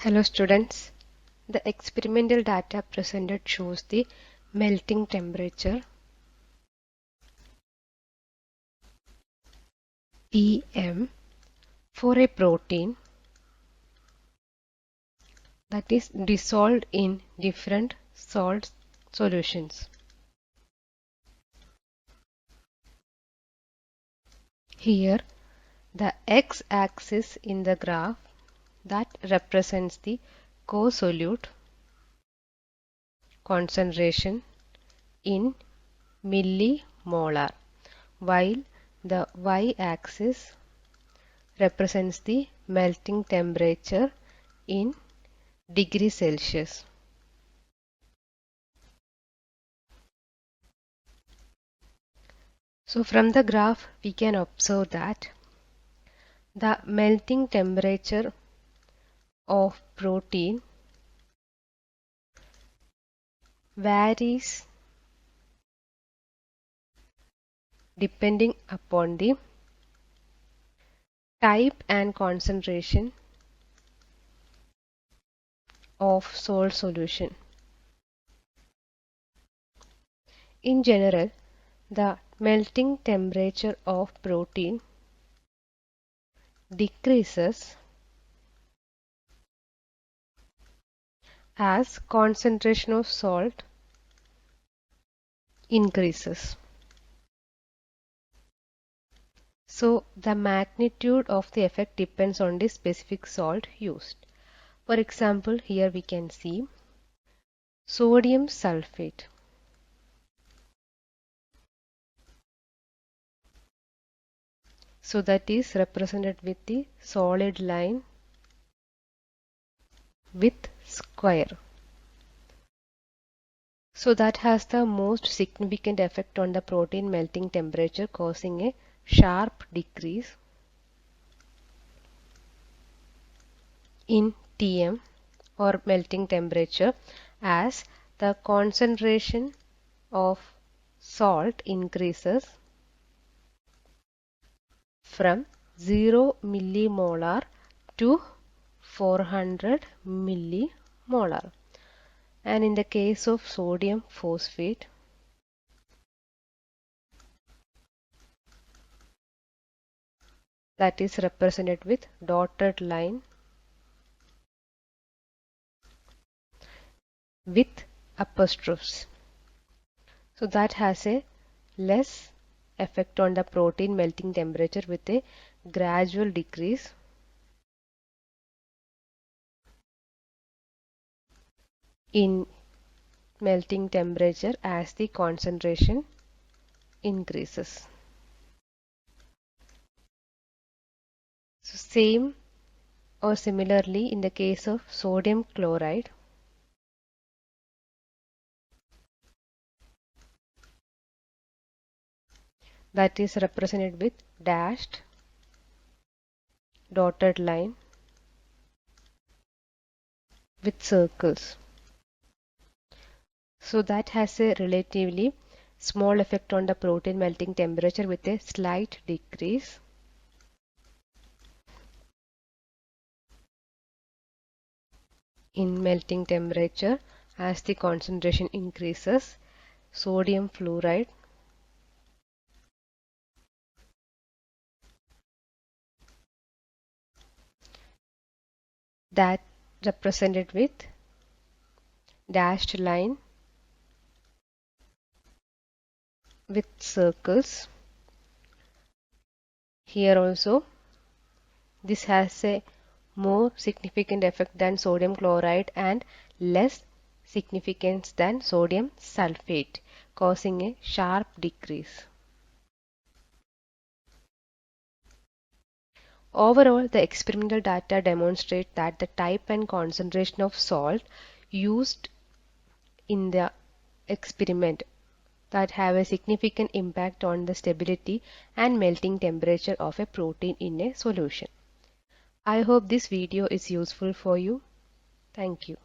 Hello students, the experimental data presented shows the melting temperature Em for a protein that is dissolved in different salt solutions. Here the x-axis in the graph that represents the co-solute concentration in millimolar, while the y-axis represents the melting temperature in degrees Celsius. So from the graph we can observe that the melting temperature of protein varies depending upon the type and concentration of salt solution. In general, the melting temperature of protein decreases as concentration of salt increases. So the magnitude of the effect depends on the specific salt used. For example, here we can see sodium sulfate. So that is represented with the solid line with square. So that has the most significant effect on the protein melting temperature, causing a sharp decrease in Tm or melting temperature as the concentration of salt increases from 0 millimolar to 400 millimolar. And in the case of sodium phosphate, that is represented with dotted line with apostrophes. So that has a less effect on the protein melting temperature with a gradual decrease in melting temperature as the concentration increases. So same or similarly in the case of sodium chloride, that is represented with dashed dotted line with circles. So that has a relatively small effect on the protein melting temperature with a slight decrease in melting temperature as the concentration increases. Sodium fluoride, that represented with dashed line with circles. Here also this has a more significant effect than sodium chloride and less significance than sodium sulfate, causing a sharp decrease. Overall, the experimental data demonstrate that the type and concentration of salt used in the experiment that have a significant impact on the stability and melting temperature of a protein in a solution. I hope this video is useful for you. Thank you.